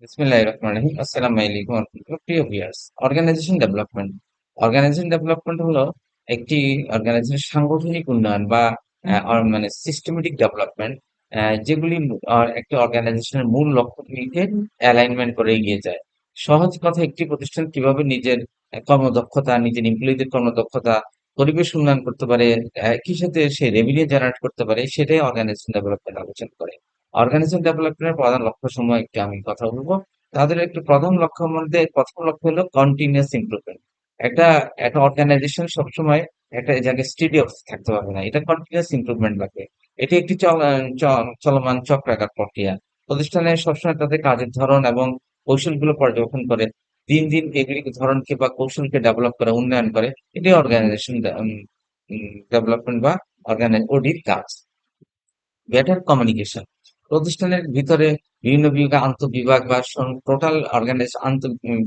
বিসমিল্লাহির রহমানির রহিম। আসসালামু আলাইকুম ওয়া রাহমাতুল্লাহ। প্রিয় viewers, organization development. Organization development হলো একটি অর্গানাইজেশনের সাংগঠনিক উন্নয়ন বা মানে সিস্টেমেটিক ডেভেলপমেন্ট, যেগুলি একটি অর্গানাইজেশনের মূল লক্ষ্যগুলিকে অ্যালাইনমেন্ট করে এগিয়ে যায়। সহজ কথায় একটি প্রতিষ্ঠান কিভাবে নিজের কর্মদক্ষতা, নিজের এমপ্লয়ীদের কর্মদক্ষতা, পরিবেশ উন্নয়ন করতে পারে, একই সাথে সে রেভিনিউ জেনারেট করতে পারে, সেটাই অর্গানাইজেশন ডেভেলপমেন্ট আলোচনা করে। অর্গানাইজেশন ডেভেলপমেন্টের প্রধান লক্ষ্য সমূহ একটু আমি কথা বলবো। তাদের একটি প্রধান লক্ষ্যের মধ্যে প্রথম লক্ষ্য হলো কন্টিনিউয়াস ইমপ্রুভমেন্ট। একটা একটা অর্গানাইজেশন সবসময় একটা জায়গায় স্টেডি থাকতে পারবে না, এটা কন্টিনিউয়াস ইমপ্রুভমেন্ট লাগবে। এটি একটি চলমান চক্রাকার প্রক্রিয়া। প্রতিষ্ঠানে সবসময় তাদের কাজের ধরন এবং কৌশলগুলো পর্যবেক্ষণ করে দিন দিন এগুলি ধরনকে বা কৌশলকে ডেভেলপ করে, উন্নয়ন করে। এটি অর্গানাইজেশন ডেভেলপমেন্ট বা ওডির কাজ। Better communication. প্রতিষ্ঠানের ভিতরে বিভিন্ন বিভাগ, আন্তঃবিভাগ বা টোটাল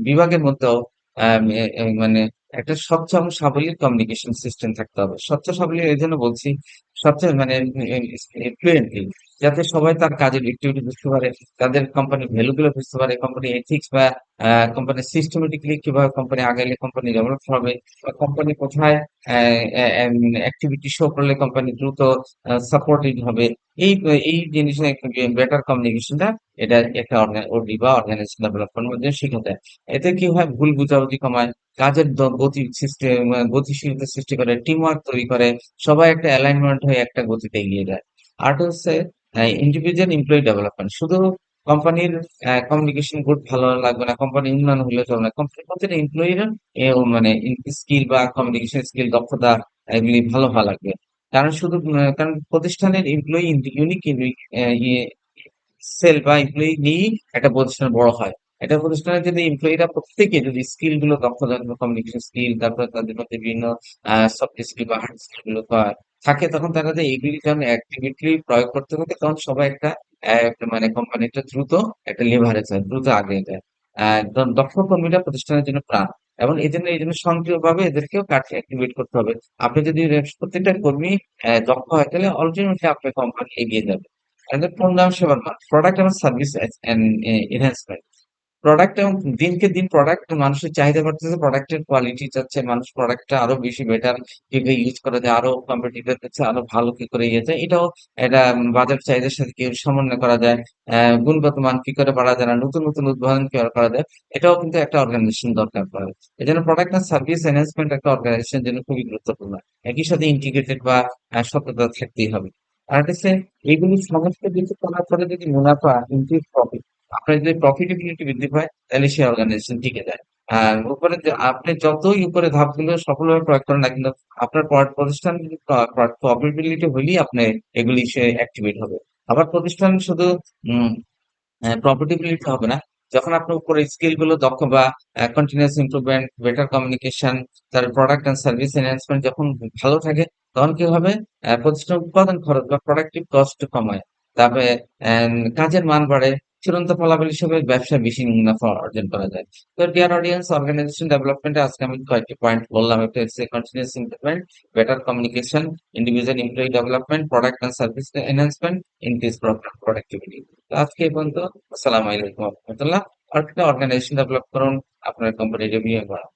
বিভাগের মধ্যেও মানে একটা স্বচ্ছ এবং সাবলীল কমিউনিকেশন সিস্টেম থাকতে হবে। স্বচ্ছ সাবলীল এই জন্য বলছি, স্বচ্ছ মানে ফ্লুয়েন্টলি, যাতে সবাই তার কাজের অ্যাক্টিভিটি বুঝতে পারে, তাদের কোম্পানির ভ্যালু গুলো বুঝতে পারে, কোম্পানি এথিক্স বা কোম্পানি সিস্টেমেটিকলি কিভাবে কোম্পানি আগাইলে কোম্পানি ডেভেলপ হবে, বা কোম্পানি কোথায় অ্যাক্টিভিটি শো করলে কোম্পানি দ্রুত সাপোর্টিভ হবে। এই এই জিনিসটা বেটার কমিউনিকেশনটা, এটা একটা ওডি বা অর্গানাইজেশন ডেভেলপমেন্টের মধ্যে শিখে দেয়। এতে কি হয়, ভুল বোঝাবুঝি কমায়, কাজের গতি সিস্টেম, গতিশীলতা সৃষ্টি করে, টিম ওয়ার্ক তৈরি করে, সবাই একটা অ্যালাইনমেন্ট হয়ে একটা গতিতে এগিয়ে যায়। আর হচ্ছে ইন্ডিভিজুয়াল এমপ্লয়ি ডেভেলপমেন্ট। শুধু কোম্পানির কমিউনিকেশন গুড ভালো লাগবে না, কোম্পানি উন্নয়ন হলে চলবে না, কোম্পানির প্রতিটা এমপ্লয়ির মানে স্কিল বা কমিউনিকেশন স্কিল, দক্ষতা, এগুলি ভালো হওয়া লাগবে। কারণ প্রতিষ্ঠানের এমপ্লয়ি ইউনিক ইয়ে সেল বা এমপ্লয়ি নিয়েই একটা প্রতিষ্ঠান বড় হয়। একটা প্রতিষ্ঠানের যদি এমপ্লয়িরা প্রত্যেকে যদি স্কিল গুলো, দক্ষতা, কমিউনিকেশন স্কিল, তারপরে তাদের মধ্যে বিভিন্ন সফট স্কিল বা হার্ড স্কিল গুলো থাকে, তখন তারা যে এইগুলি যখন অ্যাক্টিভিটি প্রয়োগ করতে থাকে, তখন সবাই একটা মানে কোম্পানিটা দ্রুত একটা লেভারেজ হয়, দ্রুত আগে যায়। দক্ষ কর্মীরা প্রতিষ্ঠানের জন্য প্রাণ, এবং এই জন্য সক্রিয়ভাবে এদেরকেও কাজে অ্যাক্টিভেট করতে হবে। আপনি যদি প্রত্যেকটা কর্মী দক্ষ হয়, তাহলে আলটিমেটলি আপনার কোম্পানি এগিয়ে যাবে। পণ্য সেবার মান, প্রোডাক্ট এবং সার্ভিস এনহ্যান্সমেন্ট। প্রোডাক্ট এবং দিনকে দিন প্রোডাক্ট, মানুষের চাহিদা বাড়তেছে, প্রোডাক্টের কোয়ালিটি চাচ্ছে মানুষ, প্রোডাক্টটা আরো বেশি বেটার কি করে ইউজ করা যায়, আরো কম্পিটিটর হচ্ছে, আরো ভালো কি করে ইয়ে যায়, এটাও এটা বাজার চাহিদার সাথে কি সমন্বয় করা যায়, গুণগত মান কি করে বাড়া যায়, না নতুন নতুন উদ্ভাবন কি করে করা যায়, এটাও কিন্তু একটা অর্গানাইজেশন দরকার পড়ে। এই জন্য প্রোডাক্ট আর সার্ভিস এনহ্যান্সমেন্ট একটা অর্গানাইজেশনের জন্য খুবই গুরুত্বপূর্ণ। একই সাথে ইন্টিগ্রেটেড বা সততা থাকতেই হবে। আর হচ্ছে এইগুলি সমস্ত কিছু করার পরে যদি মুনাফা, ইনক্রিজ প্রফিট, আপনার যদি প্রফিটেবিলিটি বৃদ্ধি পায়, তাহলে সেই অর্গানাইজেশন টিকে যায়। আর উপরে আপনি যতই উপরে ধাপগুলো সফলভাবে প্রয়োগ করেন না কিন্তু, আপনার প্রতিষ্ঠান যদি প্রফিটেবিলিটি হলেই আপনি এগুলি সে অ্যাক্টিভেট হবে। আবার প্রতিষ্ঠান শুধু প্রফিটেবিলিটি হবে না, যখন আপনার উপরে স্কিল গুলো দক্ষ বা কন্টিনিউয়াস ইমপ্রুভমেন্ট, বেটার কমিউনিকেশন, তার প্রোডাক্ট এন্ড সার্ভিস এনহ্যান্সমেন্ট যখন ভালো থাকে, তখন কি হবে, প্রতিষ্ঠান উৎপাদন খরচ বা প্রোডাক্টিভ কস্ট কমায়। তারপরে কাজের মান বাড়ে, চূড়ান্ত ফলাফল হিসেবে ব্যবসায় বেশি মুনাফা অর্জন করা যায়। তো ডিয়ার অডিয়েন্স, অর্গানাইজেশন ডেভেলপমেন্টে আজকে আমি কয়েকটি পয়েন্ট বললাম। একটা হচ্ছে continuous improvement, better communication, individual employee development, product and service enhancement, increase productivity. তো আজকে এই পর্যন্ত। আসসালামু আলাইকুম রহমতুল্লাহ। আর একটা অর্গানাইজেশন ডেভেলপ করুন, আপনার কোম্পানি রিভিউ বাড়ান।